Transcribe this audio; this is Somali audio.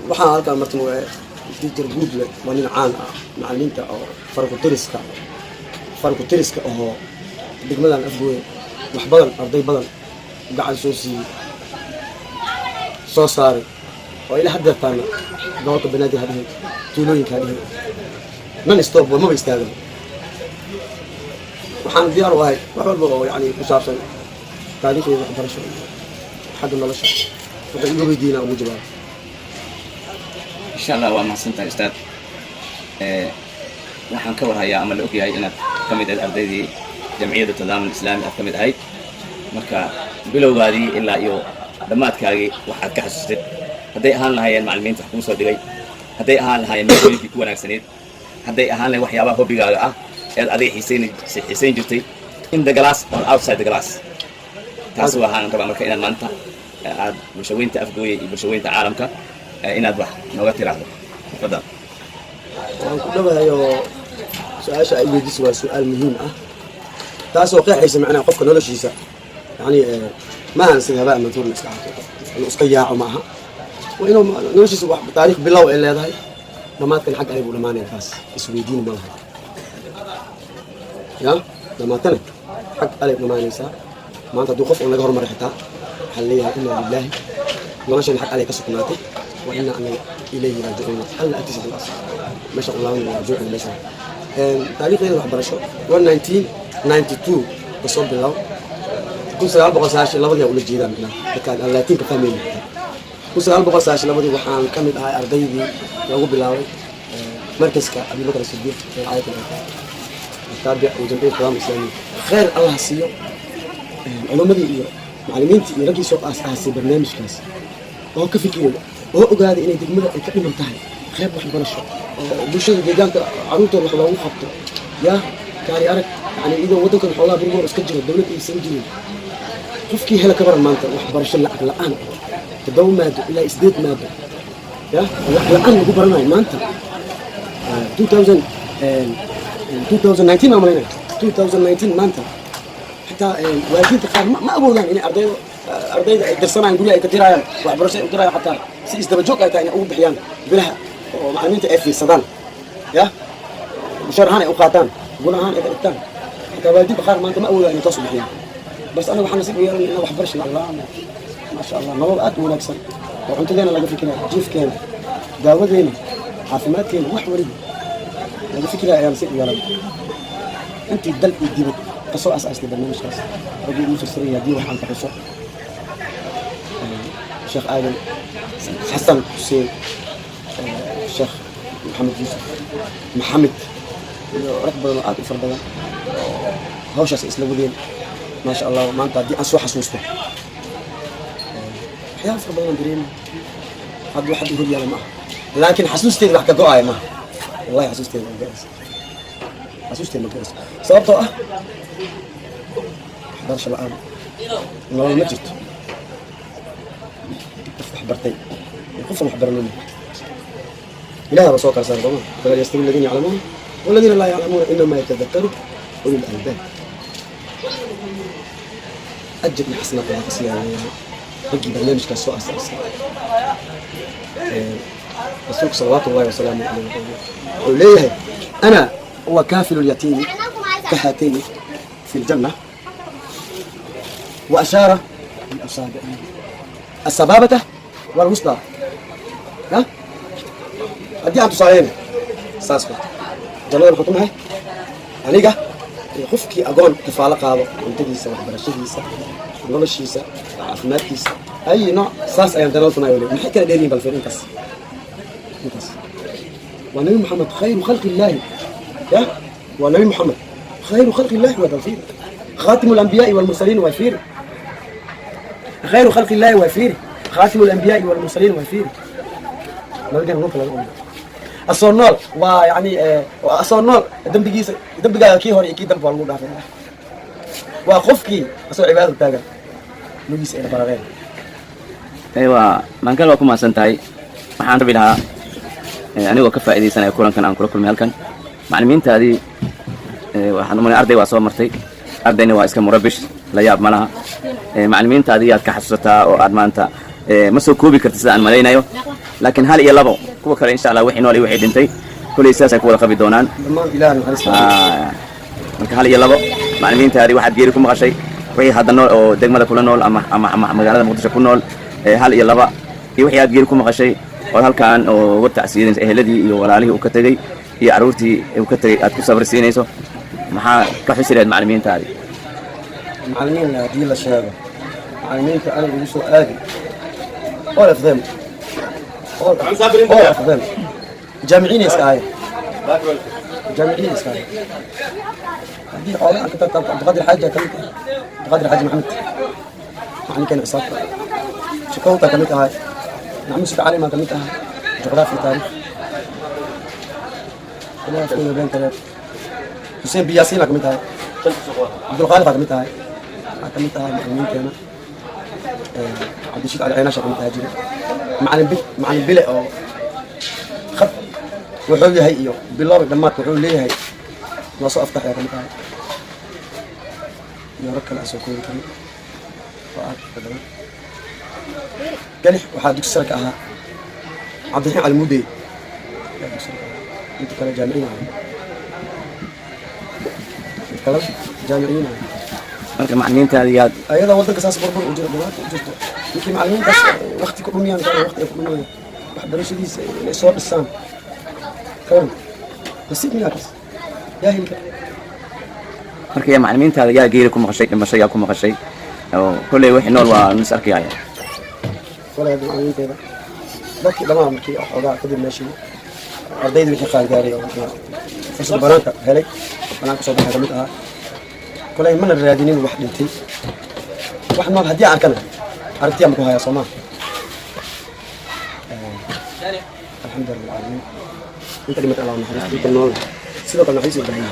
waxaan halkaan martin waa teacher good leh waa nin caan ah macalimiinta oo farku tiriska oo degmadan afgooye wax badan arday badan gacan soo siiyey soo saaray oo ila hadda taana gobolka banaadir hadhihi tuulooyinka hadhihi nan stop ma istaagan waxaan diyaar u ahay wax walba oo yani ku saabsan taariikhda waxbarasho xagga nolosha waxay igu weydiinaa ugu jawaab insha Allah waa mahadsantahay ustaad waxaan ka warhayaa ama la ogyahay inaad ka mid ahayd ardaydii jamciyadda tadaamun islaami aad ka mid ahayd marka bilowgaadii ilaa iyo dhammaadkaagii waxaad ka xasuustay hadday ahaan lahaayeen macallimiinta wax kuu soo dhigay hadday ahaan lahaayeen maadooyinkii ku wanaagsaneed hadday ahaan lahayn waxyaabaha hobbigaaga ah eed aday xiisayn jirtay in the glass or outside the glass taas waxaan rabaa marka inaad maanta aad bulshaweynta afgooye iyo bulshaweynta caalamka inaad wax nooga tiraahdo fadlan waan ku dhawahay oo su'aasha ay weydiisay waa su'aal muhiim ah taasoo qeexaysa macnaha qofka noloshiisa yani ma aan sida habaa mantuurna iska xato inuu iska yaaco maaha waa inuu noloshiisa wax taariikh bilow ay leedahay dhammaadkan xag ay buu dhamaanaya taas isweydiin ma laha ya dhammaadkan xag ay dhamaanaysaa maanta hadduu qof naga horumar xitaa waxaa leeyahay inna lillahi noloshan xag ay ka sugnaatay wa inna ilayhi raaji'uun hal atisad al-asr masha Allah raaji'uun masha taariikhdeeda waxbarasho 1992 kasoo bilow kun sagaal boqol sagaashan labadii ula jeedaan dadkaan laakiin ka fahmayna kun sagaal boqol sagaashan labadii waxaan ka mid ahay ardaydii lagu bilaabay markaska abubakar sidiiq ee caayada taabic oo jamciyadda tadaamun islaami khayr Allah siiyo culumadii iyo macallimiintii iyo raggii soo aasay barnaamijkaas oo ka fikiraya oo ogaaday inay degmada ay ka dhiman tahay qayb waxbarasho oo bulshada deegaanka caruurtooda wax loogu qabto yaa kaari arag yani idoo waddankan xoolaha berigoor iska jiro dawladda aysan jirin qofkii hela ka baran maanta waxbarasho lacag la'aan 7 maado ilaa 8 maado ya lacag la'aan lagu baranayo maanta 2019 amalina 2019 maanta xitaa waalidiinta qaar ma awoodaan inay ardayda ay dirsanayaan guriga ay ka tirayaan waxbarasho ay u dirayaan xataa si isdaba joog ay tahay inay ugu bixiyaan bilaha oo macallimiinta ay fiirsadaan ya mushahar ahaan ay u qaataan gol ahaan ay ka dhigtaan xataa waalidiinta qaar maanta ma awoodaan inay toos u bixiyaan bas anaga waxaan nasiib u yeelanay inaan waxbarasho la'aan ما شاء الله نواب أد ونكسر وعنتنا لقى فكرة جيف كان داودين عافمات كان وحوري لقى فكرة يا مسيء يا رب أنت الدل يديبك قصوا أساس لبرنامج خاص رجل مفسرية دي وحان تقصوا الشيخ آدم حسن حسين الشيخ محمد يوسف محمد ركب الآن فردا هوش أساس لبودين ما شاء الله ما أنت دي أسوأ حسوسته أحيانا فربنا ندرين هذا واحد يقول يلا معه لكن حسوستي راح كقاعي معه والله حسوستي ما جالس حسوستي ما جالس صابته حضرش الآن والله ما جيت تفتح برتين يخف محبر مني لا رسولك صار ضمان فقال يستوي الذين يعلمون والذين لا يعلمون إنما يتذكروا أولي الألباب أجل حسنات الله تسليها بقي برنامج كسوء أساس رسولك صلوات الله وسلامه عليه وليه أنا هو كافل اليتيم كهاتين في الجنة وأشار بالأصابع السبابة والوسطى ها أدي عم تصارين ساسكو جلال الخطمة أنيقة خفكي أقول كفالة قابة وانتديسة وحبرشديسة noloshiisa caafimaadkiisa ay nooc saas ayaan dalaaltuna wali maxay kala dheeriyeen bal fiirinkaas waa nabi maxamed khayru khalqi illaahi ya waa nabi maxamed khayru khalqi illaahi waa dalfiir خاتم الأنبياء والمرسلين وفير خير خلق الله وفير خاتم الأنبياء والمرسلين وفير نرجع نقول كلام الصنال ويعني الصنال دم بيجا كي هوري كي دم بالمود هذا وخفكي أصل عبادة تاجر نجيس إلى برغين أيوة من قال وكم أسنتاي محن ربي لها يعني وكفى إذا سنة يكون كان أنكر كل مهلكن معلمين تادي وحنا من أرضي وأصوم مرتي أردني واسكم مربش لا ياب منها معلمين تادي كحسرتها وأدمانتها مسوا كوبي كرتسان ملاينا يو laakiin hal iyo labo kuwa kale insha Allah wixii nool iyo wixii dhintay kulay saas ay ku wada qabi doonaan dhammaan ilaahay naxariista marka hal iyo labo macallimiintaadii waxaad geeri ku maqashay wixii hadda nool oo degmada kula nool ama magaalada Muqdisho ku nool hal iyo laba iyo wixii aad geeri ku maqashay oo halkaan oo uga tacsiinaysa eheladii iyo walaalihii uu ka tagay iyo caruurtii uu ka tagay aad ku sabarsiinayso maxaa ka xusiraad macallimiintaadii macallimiin haddii la sheego macallimiinta aniga igu soo aadi all of them جامعين يسكاي جامعين يسكاي هذه أولا كنت بقدر حاجة كنت بقدر حاجة محمد يعني كان عصاب شكوتا كنت هاي نعم سك علي ما كنت هاي جغرافيا تاريخ كلها تكون بين ثلاث حسين بياسين كنت هاي عبد الخالق كنت هاي كنت هاي مين كنا عبد الشيخ على عيناش كنت هاي مع البلع أو خط وحول هي إياه بالله لما تقول لي هي نص أفتح يا كم تعال يا رك الأسوكون كم فأك كذا قال وحد يكسرك أها عبد الحين على المودي أنت كلا جامعين كلا جامعين marka macallimiintaadii ayada wadanka saas barbar u jira dawlad u jirto markii macallimiintaas waqti ku dhumiyaan waqti ku dhumiyaan waxbarashadiisa inay soo dhisaan kan nasiib miyakas yaa hilka marka ya macallimiintaada yaa geeri ku maqashay dhimashay yaa ku maqashay oo kulay wixii nool waa nis arkayaya wala macallimiinteeda dadkii dhamaan markii xogaa kadib meeshii ardayda wixii qaal gaaray fursad banaanka helay banaanka soo baxay kamid ahaa كلها من الرياضيين واحد انتي واحد ما هدي عركنا عرفتي امكو هيا صوما الحمد لله العالمين انت اللي متعلم نحرس انت النور سيبك النحرس البهية